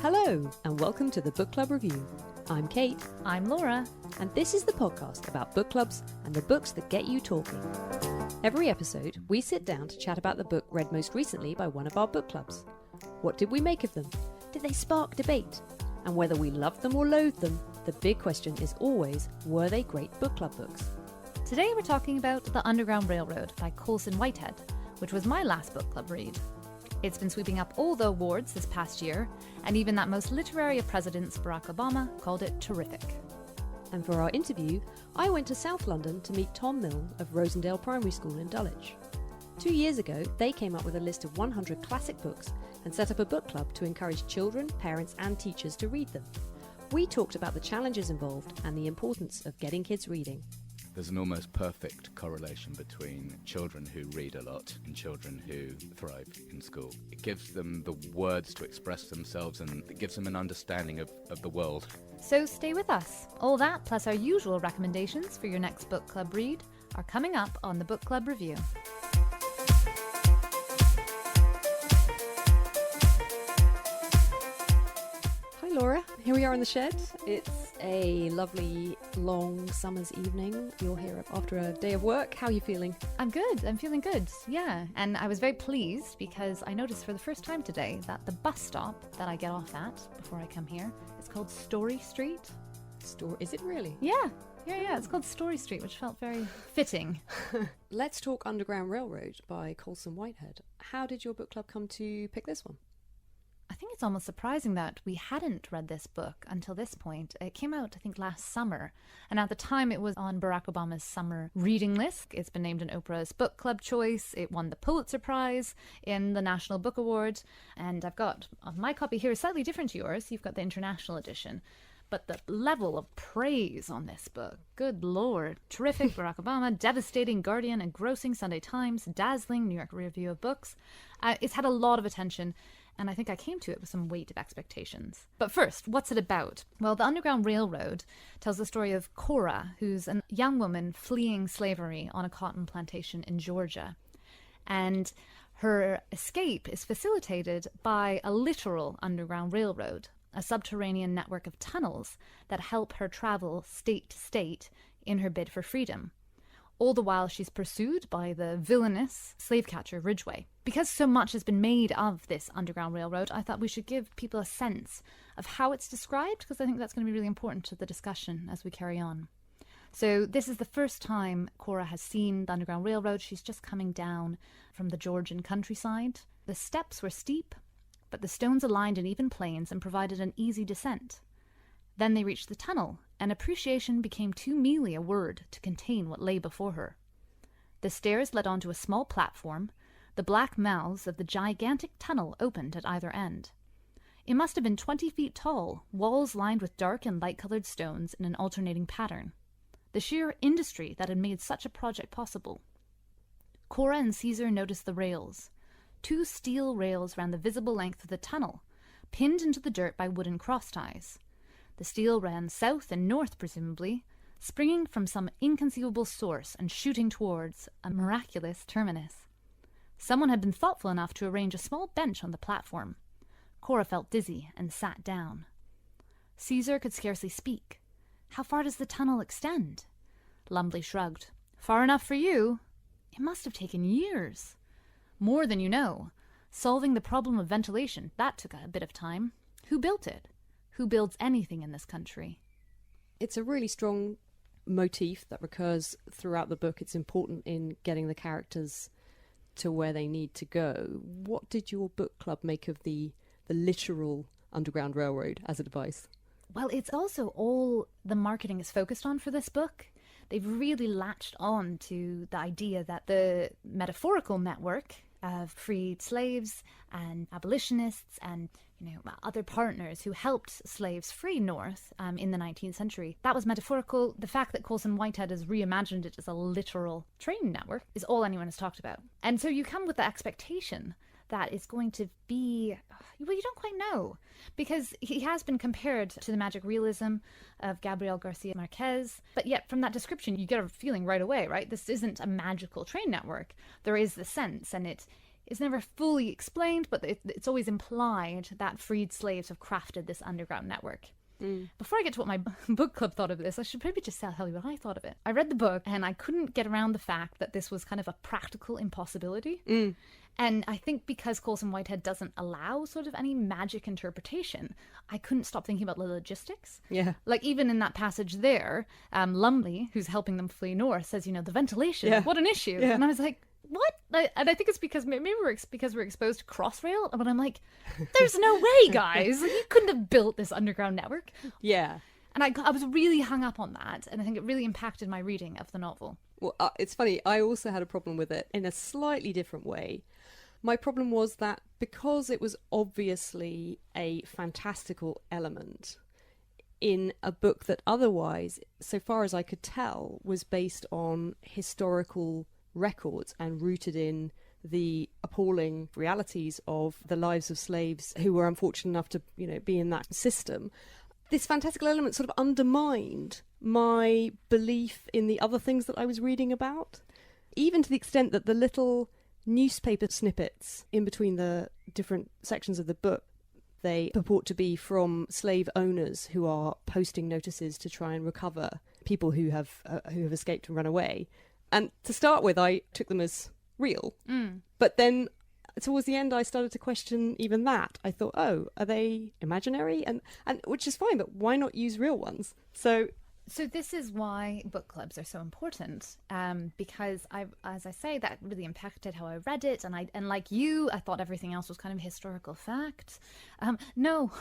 Hello, and welcome to the Book Club Review. I'm Kate. I'm Laura. And this is the podcast about book clubs and the books that get you talking. Every episode, we sit down to chat about the book read most recently by one of our book clubs. What did we make of them? Did they spark debate? And whether we loved them or loathed them, the big question is always, were they great book club books? Today we're talking about The Underground Railroad by Colson Whitehead, which was my last book club read. It's been sweeping up all the awards this past year, and even that most literary of presidents, Barack Obama, called it terrific. And for our interview, I went to South London to meet Tom Milne of Rosendale Primary School in Dulwich. 2 years ago, they came up with a list of 100 classic books and set up a book club to encourage children, parents and teachers to read them. We talked about the challenges involved and the importance of getting kids reading. There's an almost perfect correlation between children who read a lot and children who thrive in school. It gives them the words to express themselves and it gives them an understanding of the world. So stay with us. All that, plus our usual recommendations for your next book club read, are coming up on the Book Club Review. Hi Laura, here we are in the shed. It's a lovely long summer's evening. You're here after a day of work. How are you feeling? I'm good. I'm feeling good. Yeah. And I was very pleased because I noticed for the first time today that the bus stop that I get off at before I come here is called Story Street. Is it really? Yeah. It's called Story Street, which felt very fitting. Let's talk Underground Railroad by Colson Whitehead. How did your book club come to pick this one? I think it's almost surprising that we hadn't read this book until this point. It came out, I think, last summer. And at the time, it was on Barack Obama's summer reading list. It's been named an Oprah's Book Club choice. It won the Pulitzer Prize in the National Book Award. And I've got, my copy here is slightly different to yours. You've got the international edition. But the level of praise on this book, good Lord. Terrific Barack Obama, devastating Guardian, engrossing Sunday Times, dazzling New York Review of Books. It's had a lot of attention. And I think I came to it with some weight of expectations. But first, what's it about? Well, The Underground Railroad tells the story of Cora, who's a young woman fleeing slavery on a cotton plantation in Georgia. And her escape is facilitated by a literal underground railroad, a subterranean network of tunnels that help her travel state to state in her bid for freedom. All the while she's pursued by the villainous slave catcher Ridgway. Because so much has been made of this Underground Railroad, I thought we should give people a sense of how it's described, because I think that's going to be really important to the discussion as we carry on. So this is the first time Cora has seen the Underground Railroad. She's just coming down from the Georgian countryside. The steps were steep, but the stones aligned in even planes and provided an easy descent. Then they reached the tunnel, and appreciation became too mealy a word to contain what lay before her. The stairs led onto a small platform. The black mouths of the gigantic tunnel opened at either end. It must have been 20 feet tall, walls lined with dark and light-colored stones in an alternating pattern. The sheer industry that had made such a project possible. Cora and Caesar noticed the rails. 2 steel rails ran the visible length of the tunnel, pinned into the dirt by wooden cross-ties. The steel ran south and north, presumably, springing from some inconceivable source and shooting towards a miraculous terminus. Someone had been thoughtful enough to arrange a small bench on the platform. Cora felt dizzy and sat down. Caesar could scarcely speak. How far does the tunnel extend? Lumley shrugged. Far enough for you. It must have taken years. More than you know. Solving the problem of ventilation, that took a bit of time. Who built it? Who builds anything in this country? It's a really strong motif that recurs throughout the book. It's important in getting the characters to where they need to go. What did your book club make of the literal Underground Railroad as a device? Well, it's also all the marketing is focused on for this book. They've really latched on to the idea that the metaphorical network of freed slaves and abolitionists and other partners who helped slaves free North in the 19th century. That was metaphorical. The fact that Colson Whitehead has reimagined it as a literal train network is all anyone has talked about. And so you come with the expectation that is going to be, well, you don't quite know, because he has been compared to the magic realism of Gabriel Garcia Marquez, but yet from that description you get a feeling right away, right? This isn't a magical train network. There is the sense, and it is never fully explained, but it's always implied that freed slaves have crafted this underground network. Before I get to what my book club thought of this, I should probably just tell you what I thought of it. I read the book and I couldn't get around the fact that this was kind of a practical impossibility. And I think because Colson Whitehead doesn't allow sort of any magic interpretation, I couldn't stop thinking about the logistics. Yeah. Like even in that passage there, Lumley, who's helping them flee north, says, the ventilation, what an issue. Yeah. And I was like, what? And I think it's because maybe because we're exposed to Crossrail, but I'm like, there's no way, guys. You couldn't have built this underground network. Yeah. And I was really hung up on that, and I think it really impacted my reading of the novel. Well, it's funny. I also had a problem with it in a slightly different way. My problem was that because it was obviously a fantastical element in a book that otherwise, so far as I could tell, was based on historical records and rooted in the appalling realities of the lives of slaves who were unfortunate enough to, be in that system. This fantastical element sort of undermined my belief in the other things that I was reading about, even to the extent that the little newspaper snippets in between the different sections of the book, they purport to be from slave owners who are posting notices to try and recover people who have escaped and run away. And to start with, I took them as real. But then towards the end, I started to question even that. I thought, are they imaginary? And which is fine, but why not use real ones? So this is why book clubs are so important, because as I say, that really impacted how I read it, and like you, I thought everything else was kind of historical fact. No,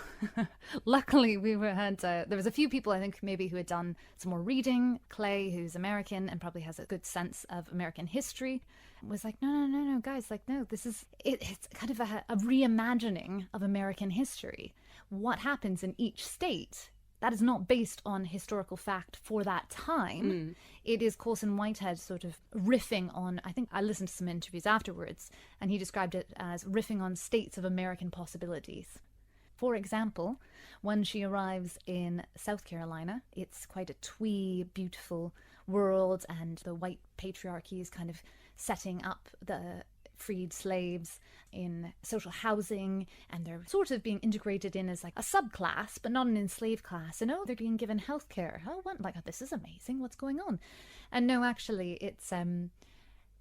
luckily there was a few people I think maybe who had done some more reading. Clay, who's American and probably has a good sense of American history, was like, no, guys, like, no, this is it's kind of a reimagining of American history. What happens in each state, that is not based on historical fact for that time. It is Colson Whitehead sort of riffing on, I think I listened to some interviews afterwards, and he described it as riffing on states of American possibilities. For example, when she arrives in South Carolina, it's quite a twee, beautiful world, and the white patriarchy is kind of setting up the freed slaves in social housing, and they're sort of being integrated in as like a subclass, but not an enslaved class. And they're being given healthcare. This is amazing. What's going on? And no, actually, it's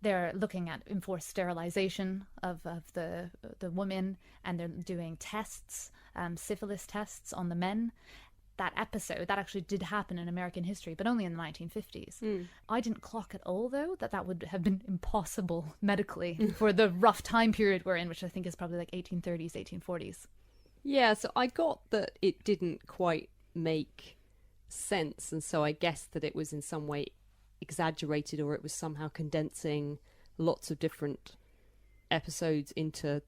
they're looking at enforced sterilization of the women, and they're doing tests, syphilis tests on the men. That episode, that actually did happen in American history, but only in the 1950s. I didn't clock at all, though, that would have been impossible medically for the rough time period we're in, which I think is probably like 1830s, 1840s. Yeah, so I got that it didn't quite make sense, and so I guessed that it was in some way exaggerated, or it was somehow condensing lots of different episodes into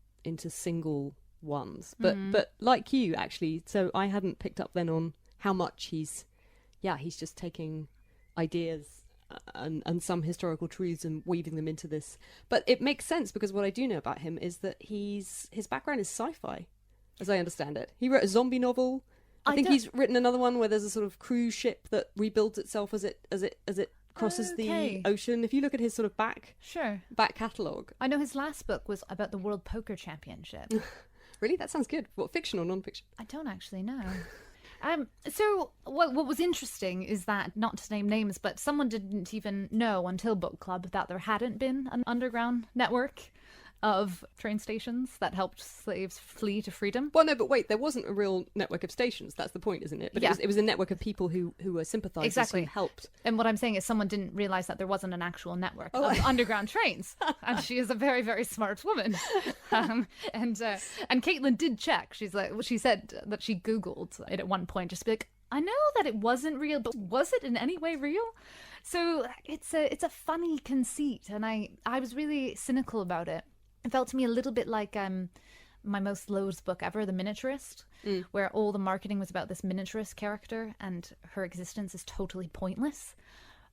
single ones. But like you, actually, so I hadn't picked up then on how much he's just taking ideas and some historical truths and weaving them into this. But it makes sense, because what I do know about him is that his background is sci-fi, as I understand it. He wrote a zombie novel. I think he's written another one where there's a sort of cruise ship that rebuilds itself as it crosses the ocean. If you look at his sort of back catalogue. I know his last book was about the World Poker Championship. Really? That sounds good. What, fiction or non-fiction? I don't actually know. So what was interesting is that, not to name names, but someone didn't even know until book club that there hadn't been an underground network of train stations that helped slaves flee to freedom. Well, no, but wait, there wasn't a real network of stations. That's the point, isn't it? But it was a network of people who were sympathisers, exactly, who helped. And what I'm saying is someone didn't realise that there wasn't an actual network of underground trains. And she is a very, very smart woman. And Caitlin did check. She said that she Googled it at one point, just to be like, I know that it wasn't real, but was it in any way real? So it's a funny conceit, and I was really cynical about it. It felt to me a little bit like my most loathed book ever, The Miniaturist, where all the marketing was about this miniaturist character and her existence is totally pointless.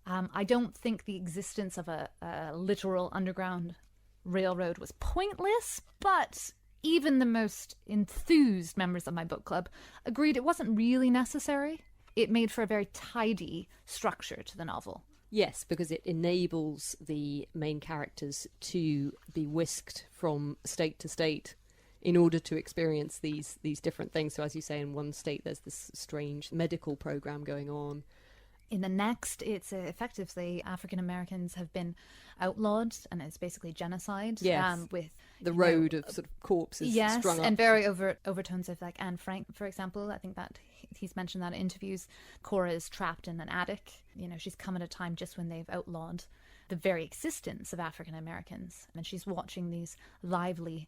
I don't think the existence of a literal underground railroad was pointless, but even the most enthused members of my book club agreed it wasn't really necessary. It made for a very tidy structure to the novel. Yes, because it enables the main characters to be whisked from state to state in order to experience these different things. So as you say, in one state there's this strange medical program going on. In the next, it's effectively African Americans have been outlawed, and it's basically genocide. Yes. With the road of sort of corpses strung up. And very overtones of like Anne Frank, for example. I think that he's mentioned that in interviews. Cora is trapped in an attic. You know, she's come at a time just when they've outlawed the very existence of African Americans, and she's watching these lively,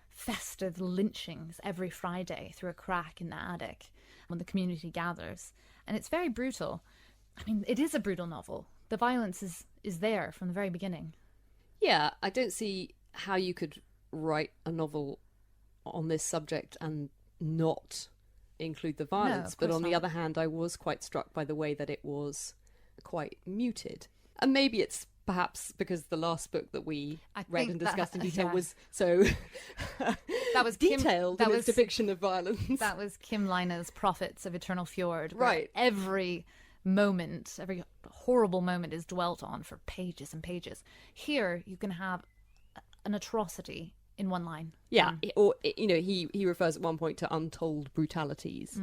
festive lynchings every Friday through a crack in the attic when the community gathers, and it's very brutal. I mean, it is a brutal novel. The violence is there from the very beginning. Yeah, I don't see how you could write a novel on this subject and not include the violence. But on the other hand, I was quite struck by the way that it was quite muted. And maybe it's perhaps because the last book that we read and discussed in detail was so that was detailed in its depiction of violence. That was Kim Line's Prophets of Eternal Fjord. Right. Every moment, every horrible moment is dwelt on for pages and pages. Here, you can have an atrocity in one line. Yeah, or, you know, he refers at one point to untold brutalities.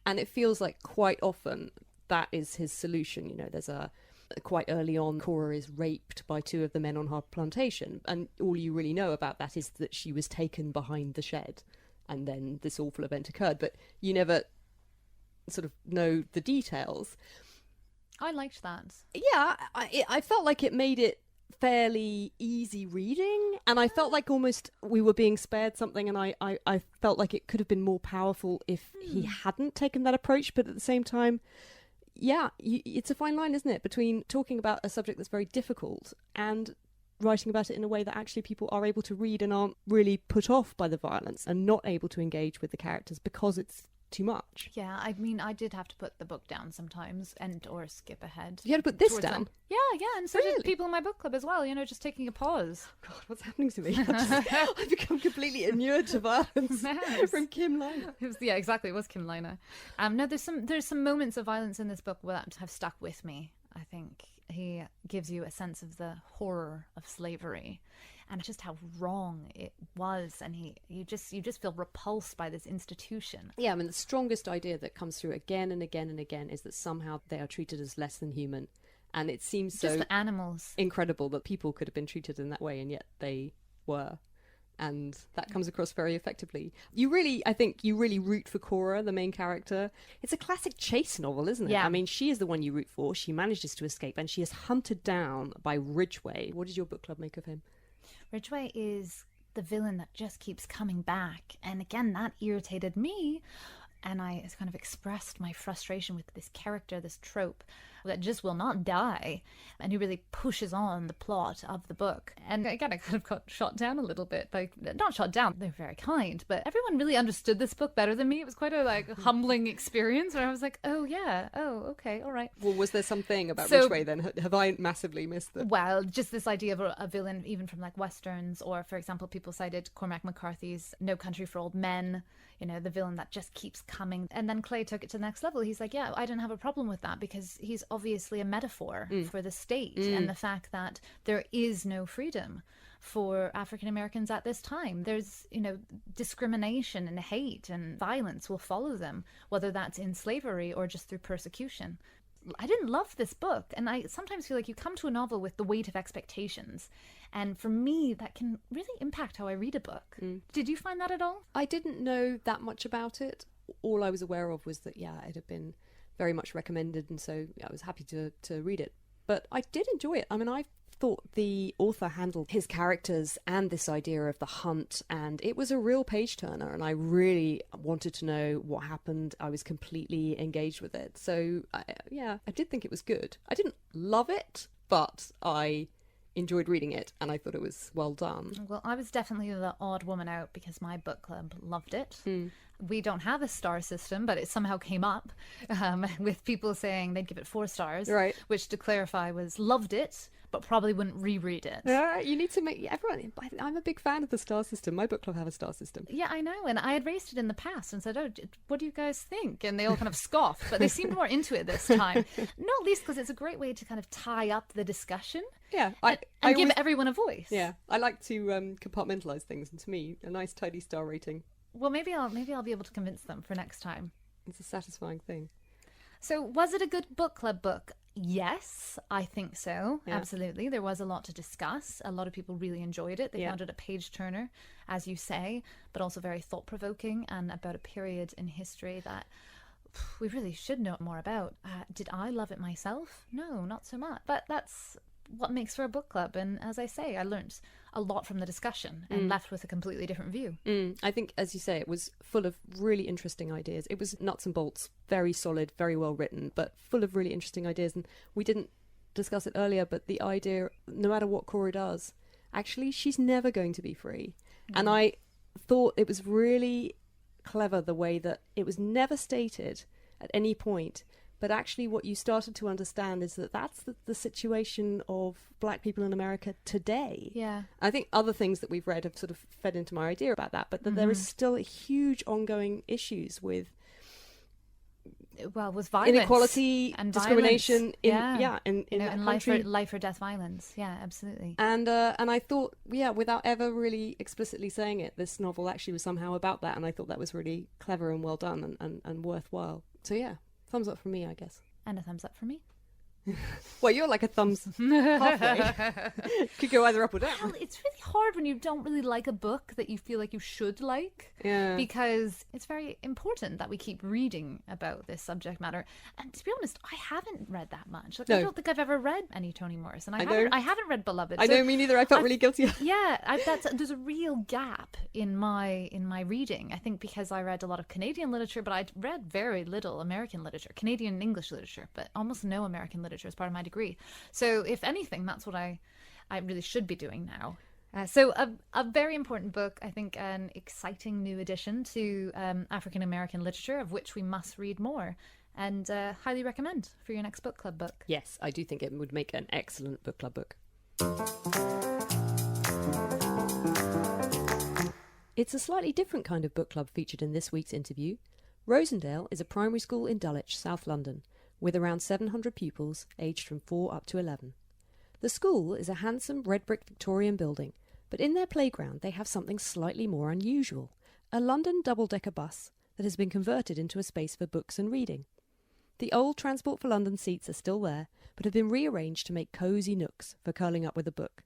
And it feels like quite often that is his solution. You know, there's quite early on, Cora is raped by two of the men on her plantation, and all you really know about that is that she was taken behind the shed, and then this awful event occurred, but you never sort of know the details. I liked that. Yeah, I felt like it made it fairly easy reading, and I felt like almost we were being spared something, and I felt like it could have been more powerful if he hadn't taken that approach. But at the same time, yeah, it's a fine line, isn't it, between talking about a subject that's very difficult and writing about it in a way that actually people are able to read and aren't really put off by the violence and not able to engage with the characters because it's too much. Yeah, I mean, I did have to put the book down sometimes or skip ahead. You had to put this down? Yeah, and so did people in my book club as well, you know, just taking a pause. God, what's happening to me? I've become completely inured to violence from Kim Line. Yeah, exactly, it was Kim Line. No, there's some moments of violence in this book that have stuck with me. I think he gives you a sense of the horror of slavery and just how wrong it was, and you just feel repulsed by this institution. Yeah, I mean, the strongest idea that comes through again and again and again is that somehow they are treated as less than human, and it seems so just animals. Incredible that people could have been treated in that way, and yet they were. And that comes across very effectively. I think you really root for Cora, the main character. It's a classic chase novel, isn't it? Yeah. I mean, she is the one you root for. She manages to escape, and she is hunted down by Ridgway. What does your book club make of him? Ridgway is the villain that just keeps coming back. And again, that irritated me. And I kind of expressed my frustration with this character, this trope that just will not die. And he really pushes on the plot of the book. And again, I kind of got shot down a little bit. Like, not shot down, they're very kind, but everyone really understood this book better than me. It was quite a humbling experience where I was like, oh yeah, oh okay, all right. Well, was there something about Ridgway then? Have I massively missed it? Well, just this idea of a villain, even from like Westerns, or for example, people cited Cormac McCarthy's No Country for Old Men, you know, the villain that just keeps coming. And then Clay took it to the next level. He's like, yeah, I don't have a problem with that because he's obviously a metaphor for the state and the fact that there is no freedom for African Americans at this time. There's, you know, discrimination and hate and violence will follow them, whether that's in slavery or just through persecution. I didn't love this book, and I sometimes feel like you come to a novel with the weight of expectations, and for me that can really impact how I read a book. Did you find that at all? I didn't know that much about it. All I was aware of was that, yeah, it had been very much recommended, and so I was happy to read it. But I did enjoy it. I mean, I thought the author handled his characters and this idea of the hunt, and it was a real page turner, and I really wanted to know what happened. I was completely engaged with it. So I did think it was good. I didn't love it, but I enjoyed reading it, and I thought it was well done. Well, I was definitely the odd woman out because my book club loved it. We don't have a star system, but it somehow came up with people saying they'd give it 4 stars, right? Which, to clarify, was loved it, but probably wouldn't reread it. You need to make everyone. I'm a big fan of the star system. My book club have a star system. Yeah, I know. And I had raised it in the past and said, "Oh, what do you guys think?" And they all kind of scoffed, but they seemed more into it this time. Not least because it's a great way to kind of tie up the discussion. Yeah, and give everyone a voice. Yeah, I like to compartmentalize things, and to me, a nice tidy star rating. Well, maybe I'll be able to convince them for next time. It's a satisfying thing. So, was it a good book club book? Yes, I think so. Yeah. Absolutely. There was a lot to discuss. A lot of people really enjoyed it. They found it a page turner, as you say, but also very thought provoking and about a period in history that we really should know more about. Did I love it myself? No, not so much. But that's what makes for a book club. And as I say, I learnt a lot from the discussion and left with a completely different view. I think, as you say, it was full of really interesting ideas. It was nuts and bolts, very solid, very well written, but full of really interesting ideas. And we didn't discuss it earlier, but the idea, no matter what Cora does, actually, she's never going to be free. And I thought it was really clever the way that it was never stated at any point. But actually what you started to understand is that that's the situation of black people in America today. Yeah. I think other things that we've read have sort of fed into my idea about that, but that there is still huge ongoing issues with with violence, inequality and discrimination violence. in life or death violence. Yeah, absolutely. And I thought, without ever really explicitly saying it, this novel actually was somehow about that, and I thought that was really clever and well done and worthwhile. So yeah. Thumbs up for me, I guess. And a thumbs up for me. Well, you're like a thumbs halfway. Could go either up or down. Well, it's really hard when you don't really like a book that you feel like you should like. Yeah. Because it's very important that we keep reading about this subject matter. And to be honest, I haven't read that much. Like, no. I don't think I've ever read any Toni Morrison. I haven't read Beloved. I know, me neither. I felt really guilty. Yeah, there's a real gap in my reading. I think because I read a lot of Canadian literature, but I'd read very little American literature, Canadian English literature, but almost no American literature as part of my degree. So if anything, that's what I really should be doing now. So a very important book, I think, an exciting new addition to African American literature, of which we must read more, and highly recommend for your next book club book. Yes, I do think it would make an excellent book club book. It's a slightly different kind of book club featured in this week's interview. Rosendale is a primary school in Dulwich, South London, with around 700 pupils aged from 4 up to 11. The school is a handsome red brick Victorian building, but in their playground they have something slightly more unusual, a London double-decker bus that has been converted into a space for books and reading. The old Transport for London seats are still there, but have been rearranged to make cosy nooks for curling up with a book.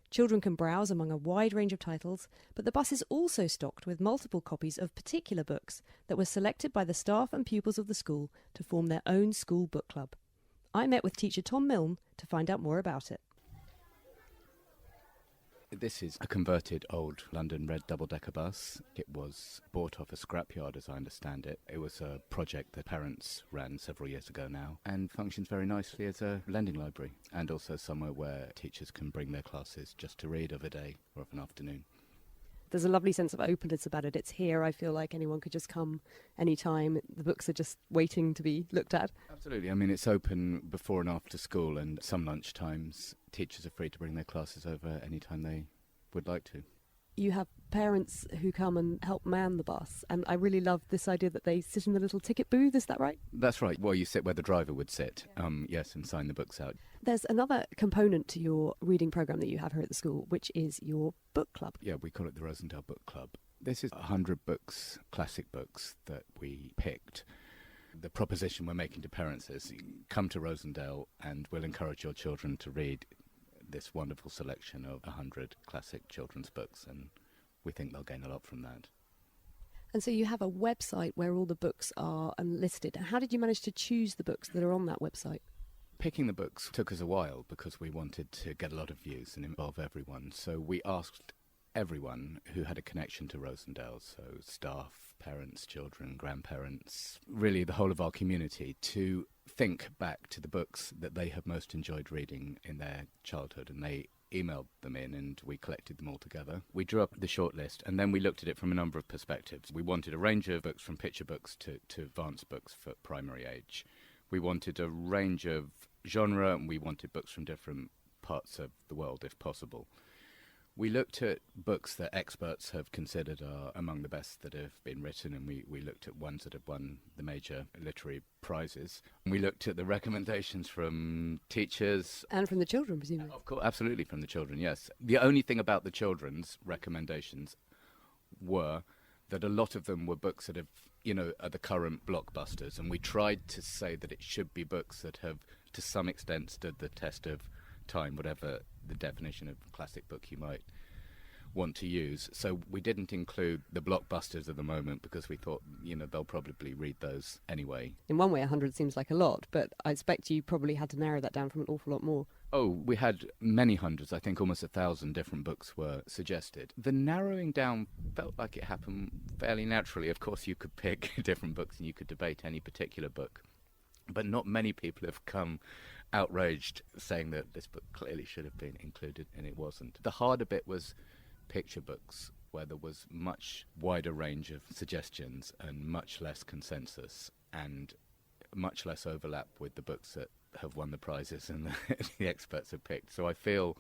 Children can browse among a wide range of titles, but the bus is also stocked with multiple copies of particular books that were selected by the staff and pupils of the school to form their own school book club. I met with teacher Tom Milne to find out more about it. This is a converted old London red double-decker bus. It was bought off a scrapyard, as I understand it. It was a project that parents ran several years ago now, and functions very nicely as a lending library, and also somewhere where teachers can bring their classes just to read of a day or of an afternoon. There's a lovely sense of openness about it. It's here. I feel like anyone could just come anytime. The books are just waiting to be looked at. Absolutely. I mean, it's open before and after school, and some lunchtimes teachers are free to bring their classes over anytime they would like to. You have parents who come and help man the bus, and I really love this idea that they sit in the little ticket booth. Is that right? That's right. Well, you sit where the driver would sit, yes, and sign the books out. There's another component to your reading programme that you have here at the school, which is your book club. Yeah, we call it the Rosendale Book Club. This is 100 books, classic books, that we picked. The proposition we're making to parents is, come to Rosendale and we'll encourage your children to read this wonderful selection of 100 classic children's books, and we think they'll gain a lot from that. And so you have a website where all the books are listed. How did you manage to choose the books that are on that website? Picking the books took us a while because we wanted to get a lot of views and involve everyone. So we asked everyone who had a connection to Rosendale, so staff, parents, children, grandparents, really the whole of our community, to think back to the books that they have most enjoyed reading in their childhood, and they emailed them in and we collected them all together. We drew up the shortlist and then we looked at it from a number of perspectives. We wanted a range of books, from picture books to advanced books for primary age. We wanted a range of genre, and we wanted books from different parts of the world if possible. We looked at books that experts have considered are among the best that have been written, and we looked at ones that have won the major literary prizes. We looked at the recommendations from teachers. And from the children, presumably. Of course, absolutely from the children, yes. The only thing about the children's recommendations were that a lot of them were books that have, are the current blockbusters, and we tried to say that it should be books that have, to some extent, stood the test of time, whatever the definition of classic book you might want to use. So we didn't include the blockbusters at the moment because we thought, they'll probably read those anyway. In one way, 100 seems like a lot, but I expect you probably had to narrow that down from an awful lot more. Oh, we had many hundreds. I think almost 1,000 different books were suggested. The narrowing down felt like it happened fairly naturally. Of course, you could pick different books and you could debate any particular book, but not many people have come outraged saying that this book clearly should have been included and it wasn't. The harder bit was picture books, where there was much wider range of suggestions and much less consensus and much less overlap with the books that have won the prizes and the experts have picked. So I feel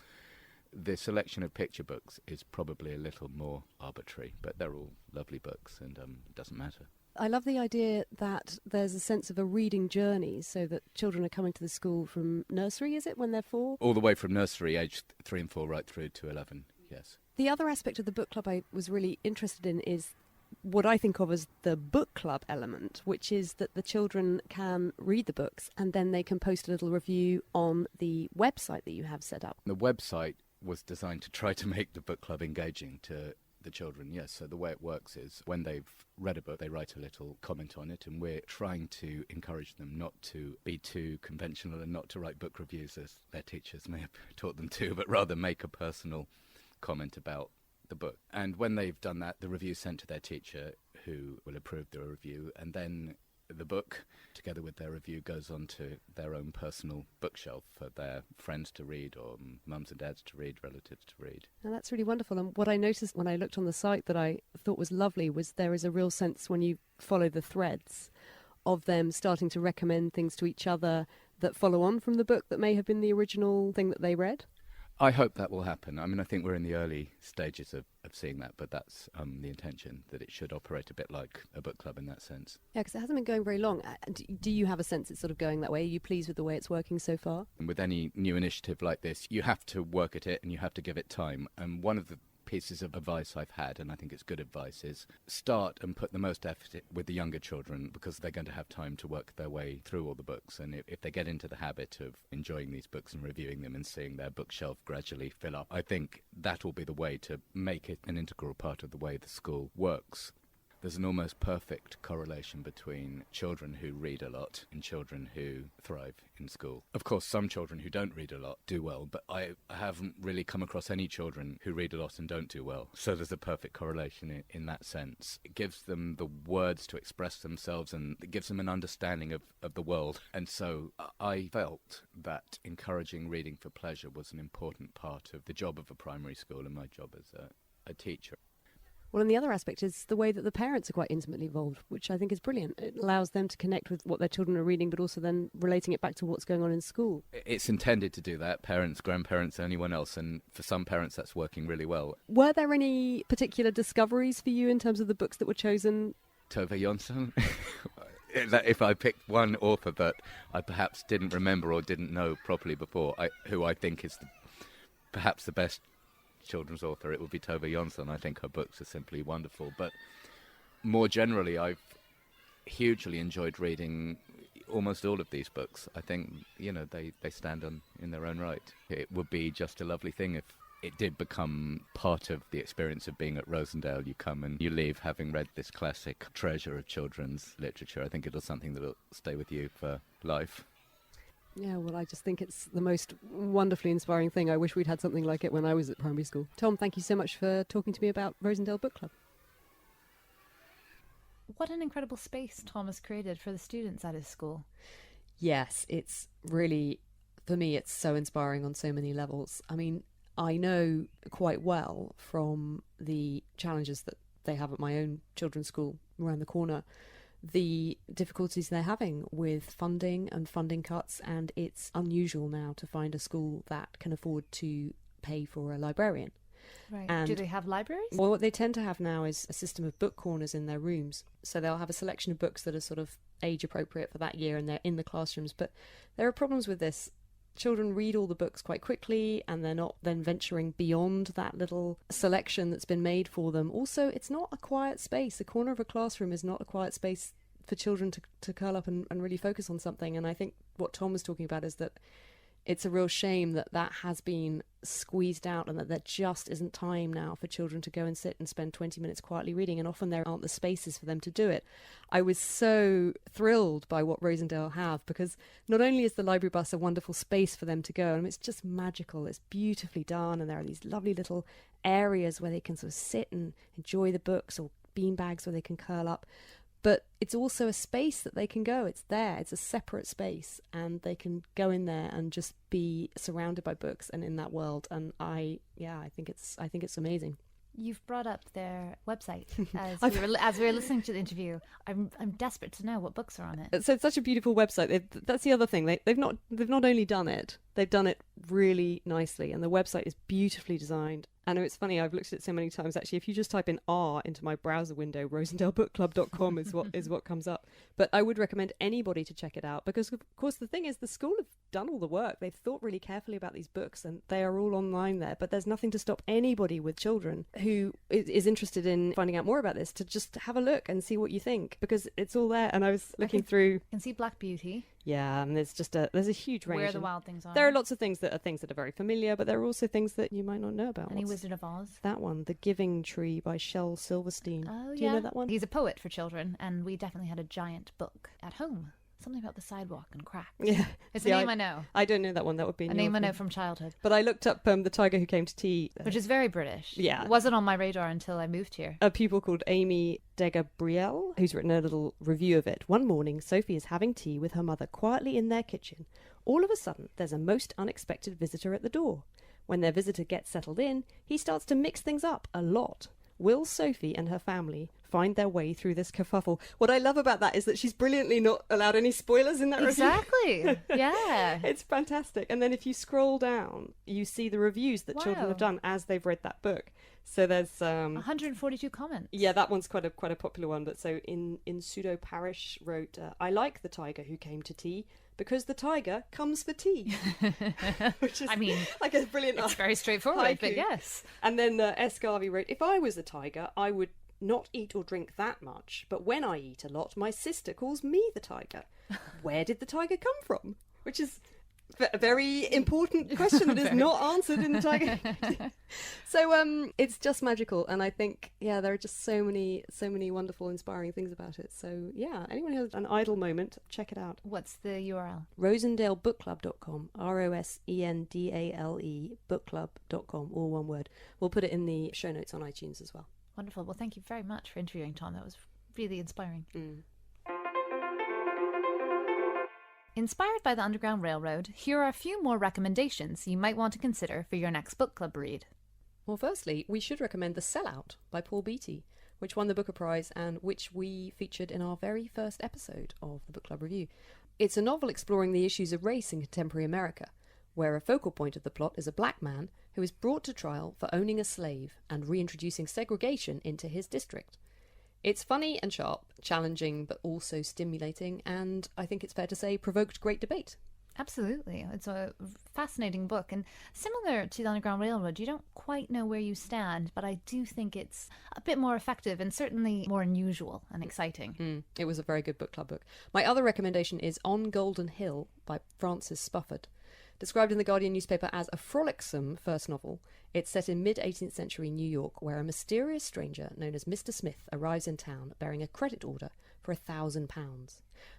the selection of picture books is probably a little more arbitrary, but they're all lovely books and it doesn't matter. I love the idea that there's a sense of a reading journey, so that children are coming to the school from nursery, is it, when they're 4? All the way from nursery, age 3 and 4, right through to 11, yes. The other aspect of the book club I was really interested in is what I think of as the book club element, which is that the children can read the books and then they can post a little review on the website that you have set up. The website was designed to try to make the book club engaging to the children, yes. So the way it works is when they've read a book, they write a little comment on it, and we're trying to encourage them not to be too conventional and not to write book reviews as their teachers may have taught them to, but rather make a personal comment about the book. And when they've done that, the review is sent to their teacher, who will approve the review, and then the book, together with their review, goes on to their own personal bookshelf for their friends to read, or mums and dads to read, relatives to read. And that's really wonderful. And what I noticed when I looked on the site that I thought was lovely was there is a real sense, when you follow the threads, of them starting to recommend things to each other that follow on from the book that may have been the original thing that they read. I hope that will happen. I mean, I think we're in the early stages of seeing that, but that's the intention, that it should operate a bit like a book club in that sense. Yeah, because it hasn't been going very long. Do you have a sense it's sort of going that way? Are you pleased with the way it's working so far? And with any new initiative like this, you have to work at it and you have to give it time. And one of the pieces of advice I've had, and I think it's good advice, is start and put the most effort with the younger children, because they're going to have time to work their way through all the books. And if they get into the habit of enjoying these books and reviewing them and seeing their bookshelf gradually fill up, I think that will be the way to make it an integral part of the way the school works. There's an almost perfect correlation between children who read a lot and children who thrive in school. Of course, some children who don't read a lot do well, but I haven't really come across any children who read a lot and don't do well. So there's a perfect correlation in that sense. It gives them the words to express themselves, and it gives them an understanding of the world. And so I felt that encouraging reading for pleasure was an important part of the job of a primary school and my job as a teacher. Well, and the other aspect is the way that the parents are quite intimately involved, which I think is brilliant. It allows them to connect with what their children are reading, but also then relating it back to what's going on in school. It's intended to do that, parents, grandparents, anyone else, and for some parents that's working really well. Were there any particular discoveries for you in terms of the books that were chosen? Tove Jansson. If I picked one author that I perhaps didn't remember or didn't know properly before, who I think is perhaps the best children's author, it would be Tove Jansson. I think her books are simply wonderful. But more generally, I've hugely enjoyed reading almost all of these books. I think, they stand in their own right. It would be just a lovely thing if it did become part of the experience of being at Rosendale. You come and you leave having read this classic treasure of children's literature. I think it'll something that'll stay with you for life. Yeah, well, I just think it's the most wonderfully inspiring thing. I wish we'd had something like it when I was at primary school. Tom, thank you so much for talking to me about Rosendale Book Club. What an incredible space Tom has created for the students at his school. Yes, it's really, for me, it's so inspiring on so many levels. I mean, I know quite well from the challenges that they have at my own children's school around the corner the difficulties they're having with funding and funding cuts, and it's unusual now to find a school that can afford to pay for a librarian. Right. And do they have libraries? Well, what they tend to have now is a system of book corners in their rooms. So they'll have a selection of books that are sort of age appropriate for that year, and they're in the classrooms. But there are problems with this. Children read all the books quite quickly, and they're not then venturing beyond that little selection that's been made for them. Also, it's not a quiet space. The corner of a classroom is not a quiet space for children to curl up and really focus on something. And I think what Tom was talking about is that it's a real shame that that has been squeezed out, and that there just isn't time now for children to go and sit and spend 20 minutes quietly reading, and often there aren't the spaces for them to do it. I was so thrilled by what Rosendale have, because not only is the library bus a wonderful space for them to go, and it's just magical, it's beautifully done, and there are these lovely little areas where they can sort of sit and enjoy the books, or beanbags where they can curl up. But it's also a space that they can go. It's there. It's a separate space, and they can go in there and just be surrounded by books and in that world. And I think it's amazing. You've brought up their website as we were listening to the interview. I'm desperate to know what books are on it. So it's such a beautiful website. That's the other thing. They've not only done it, they've done it really nicely, and the website is beautifully designed. I know it's funny, I've looked at it so many times. Actually, if you just type in R into my browser window, rosendalebookclub.com is what comes up. But I would recommend anybody to check it out, because of course the thing is, the school have done all the work. They've thought really carefully about these books, and they are all online there. But there's nothing to stop anybody with children who is interested in finding out more about this to just have a look and see what you think, because it's all there. And I was looking through. You can see Black Beauty. Yeah, and there's a huge range. Where the Wild Things Are. There are lots of things that are very familiar, but there are also things that you might not know about. Any Wizard of Oz? That one, The Giving Tree by Shel Silverstein. Oh, Do you know that one? He's a poet for children, and we definitely had a giant book at home. Something about the sidewalk and cracks. Yeah. It's a name I know. I don't know that one. That would be a name I know from childhood. But I looked up The Tiger Who Came to Tea. Which is very British. Yeah. It wasn't on my radar until I moved here. A pupil called Amy Degabriel, who's written a little review of it. One morning, Sophie is having tea with her mother quietly in their kitchen. All of a sudden, there's a most unexpected visitor at the door. When their visitor gets settled in, he starts to mix things up a lot. Will Sophie and her family find their way through this kerfuffle? What I love about that is that she's brilliantly not allowed any spoilers in that review. Exactly. Yeah. It's fantastic. And then if you scroll down, you see the reviews that children have done as they've read that book. So there's 142 comments. Yeah, that one's quite a popular one. But so in Pseudo Parish wrote, I like the tiger who came to tea, because the tiger comes for tea. Which is, like a brilliant. It's very straightforward, haiku. But yes. And then S. Garvey wrote, if I was a tiger, I would not eat or drink that much, but when I eat a lot, my sister calls me the tiger. Where did the tiger come from? Which is a very important question that is not answered in the tiger. So it's just magical, and I think there are just so many wonderful, inspiring things about it. So anyone who has an idle moment, check it out. What's the URL? rosendalebookclub.com. ROSENDALE bookclub.com, all one word. We'll put it in the show notes on iTunes as well. Wonderful. Well, thank you very much for interviewing Tom. That was really inspiring. Inspired by the Underground Railroad, here are a few more recommendations you might want to consider for your next book club read. Well, firstly, we should recommend The Sellout by Paul Beatty, which won the Booker Prize and which we featured in our very first episode of the Book Club Review. It's a novel exploring the issues of race in contemporary America, where a focal point of the plot is a black man who is brought to trial for owning a slave and reintroducing segregation into his district. It's funny and sharp, challenging but also stimulating, and I think it's fair to say provoked great debate. Absolutely. It's a fascinating book, and similar to the Underground Railroad, you don't quite know where you stand, but I do think it's a bit more effective and certainly more unusual and exciting. It was a very good book club book. My other recommendation is On Golden Hill by Francis Spufford. Described in the Guardian newspaper as a frolicsome first novel, it's set in mid-18th century New York, where a mysterious stranger known as Mr. Smith arrives in town bearing a credit order for £1,000.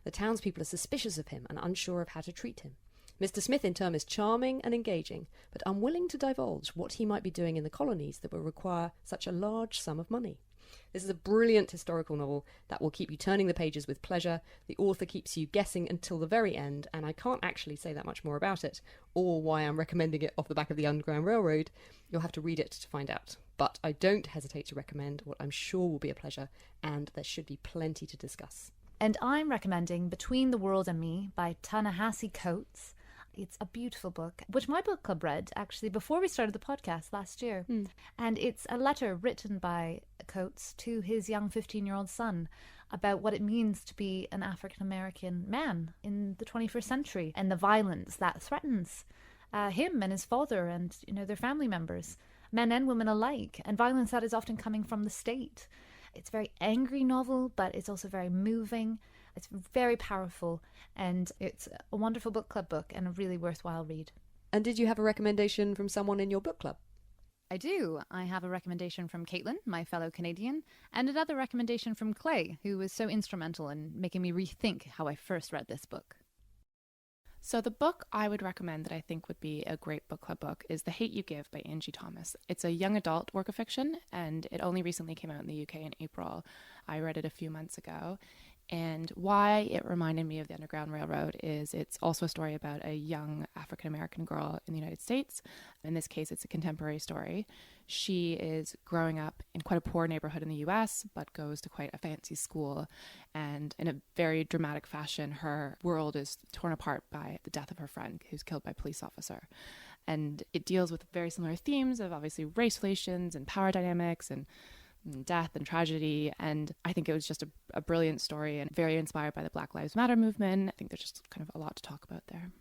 The townspeople are suspicious of him and unsure of how to treat him. Mr. Smith in turn is charming and engaging, but unwilling to divulge what he might be doing in the colonies that will require such a large sum of money. This is a brilliant historical novel that will keep you turning the pages with pleasure. The author keeps you guessing until the very end, and I can't actually say that much more about it, or why I'm recommending it off the back of the Underground Railroad. You'll have to read it to find out. But I don't hesitate to recommend what I'm sure will be a pleasure, and there should be plenty to discuss. And I'm recommending Between the World and Me by Ta-Nehisi Coates. It's a beautiful book, which my book club read actually before we started the podcast last year. And it's a letter written by Coates to his young 15-year-old son about what it means to be an African-American man in the 21st century and the violence that threatens him and his father and, their family members, men and women alike, and violence that is often coming from the state. It's a very angry novel, but it's also very moving. It's very powerful, and it's a wonderful book club book and a really worthwhile read. And did you have a recommendation from someone in your book club? I do. I have a recommendation from Caitlin, my fellow Canadian, and another recommendation from Clay, who was so instrumental in making me rethink how I first read this book. So the book I would recommend that I think would be a great book club book is The Hate You Give by Angie Thomas. It's a young adult work of fiction, and it only recently came out in the UK in April. I read it a few months ago. And why it reminded me of the Underground Railroad is it's also a story about a young African-American girl in the United States. In this case, it's a contemporary story. She is growing up in quite a poor neighborhood in the US, but goes to quite a fancy school. And in a very dramatic fashion, her world is torn apart by the death of her friend, who's killed by a police officer. And it deals with very similar themes of obviously race relations and power dynamics and death and tragedy. And I think it was just a brilliant story and very inspired by the Black Lives Matter movement. I think there's just kind of a lot to talk about there.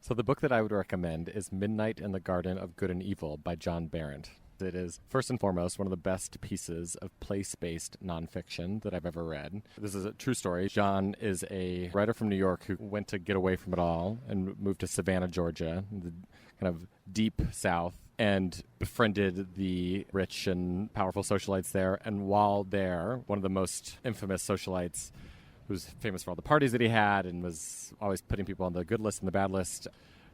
So the book that I would recommend is Midnight in the Garden of Good and Evil by John Berendt. It is, first and foremost, one of the best pieces of place-based nonfiction that I've ever read. This is a true story. John is a writer from New York who went to get away from it all and moved to Savannah, Georgia, the kind of deep South, and befriended the rich and powerful socialites there. And while there, one of the most infamous socialites, who was famous for all the parties that he had and was always putting people on the good list and the bad list,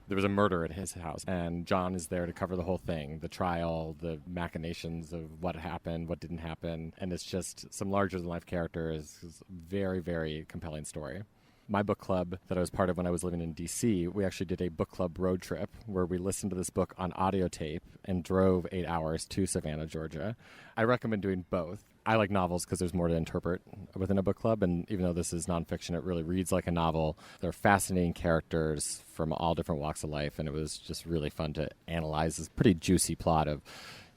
there was a murder at his house. And John is there to cover the whole thing, the trial, the machinations of what happened, what didn't happen. And it's just some larger-than-life characters. It's a very, very compelling story. My book club that I was part of when I was living in D.C., we actually did a book club road trip where we listened to this book on audio tape and drove 8 hours to Savannah, Georgia. I recommend doing both. I like novels because there's more to interpret within a book club, and even though this is nonfiction, it really reads like a novel. There are fascinating characters from all different walks of life, and it was just really fun to analyze this pretty juicy plot of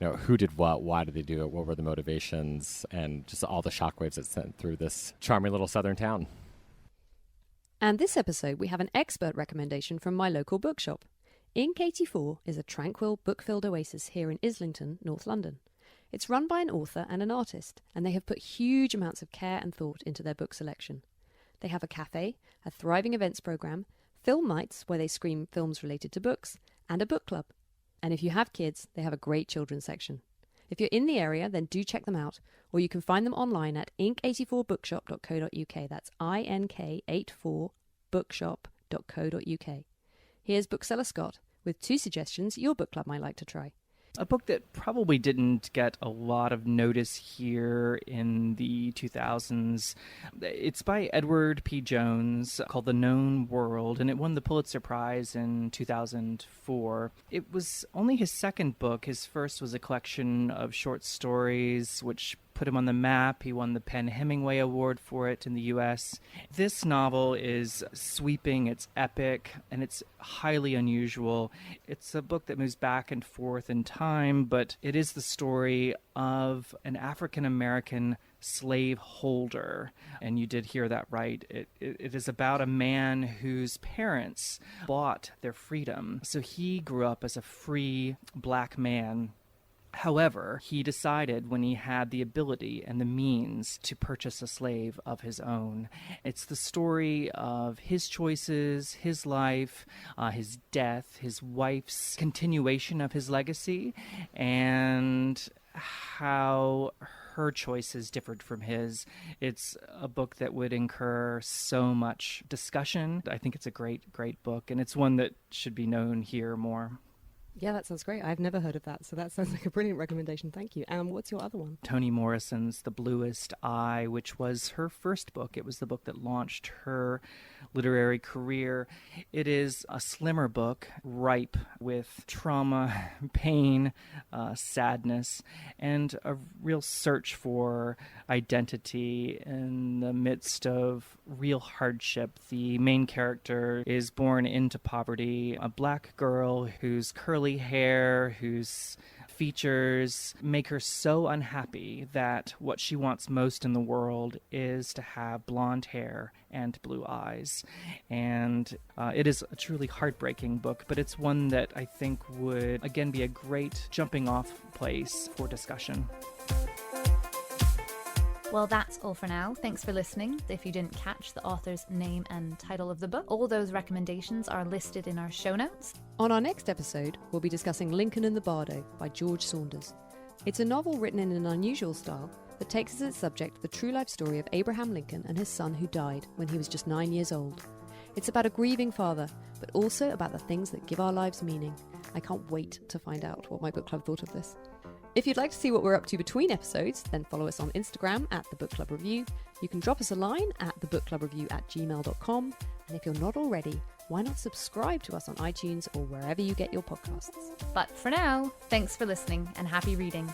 who did what, why did they do it, what were the motivations, and just all the shockwaves that sent through this charming little southern town. And this episode, we have an expert recommendation from my local bookshop. Ink 84 is a tranquil, book-filled oasis here in Islington, North London. It's run by an author and an artist, and they have put huge amounts of care and thought into their book selection. They have a cafe, a thriving events programme, film nights where they screen films related to books, and a book club. And if you have kids, they have a great children's section. If you're in the area, then do check them out, or you can find them online at ink84bookshop.co.uk. That's ink84bookshop.co.uk. Here's bookseller Scott with 2 suggestions your book club might like to try. A book that probably didn't get a lot of notice here in the 2000s. It's by Edward P. Jones, called The Known World, and it won the Pulitzer Prize in 2004. It was only his second book. His first was a collection of short stories, which put him on the map. He won the PEN/Hemingway Award for it in the U.S. This novel is sweeping, it's epic, and it's highly unusual. It's a book that moves back and forth in time, but it is the story of an African-American slave holder. And you did hear that right. It is about a man whose parents bought their freedom. So he grew up as a free black man. However, he decided when he had the ability and the means to purchase a slave of his own. It's the story of his choices, his life, his death, his wife's continuation of his legacy, and how her choices differed from his. It's a book that would incur so much discussion. I think it's a great, great book, and it's one that should be known here more. Yeah, that sounds great. I've never heard of that, so that sounds like a brilliant recommendation. Thank you. What's your other one? Toni Morrison's The Bluest Eye, which was her first book. It was the book that launched her literary career. It is a slimmer book, ripe with trauma, pain, sadness, and a real search for identity in the midst of real hardship. The main character is born into poverty, a black girl whose curly hair, whose features make her so unhappy that what she wants most in the world is to have blonde hair and blue eyes. And it is a truly heartbreaking book, but it's one that I think would, again, be a great jumping off place for discussion. Well, that's all for now. Thanks for listening. If you didn't catch the author's name and title of the book, all those recommendations are listed in our show notes. On our next episode, we'll be discussing Lincoln and the Bardo by George Saunders. It's a novel written in an unusual style that takes as its subject the true life story of Abraham Lincoln and his son who died when he was just 9 years old. It's about a grieving father, but also about the things that give our lives meaning. I can't wait to find out what my book club thought of this. If you'd like to see what we're up to between episodes, then follow us on Instagram at The Book Club Review. You can drop us a line at thebookclubreview@gmail.com. And if you're not already, why not subscribe to us on iTunes or wherever you get your podcasts? But for now, thanks for listening and happy reading.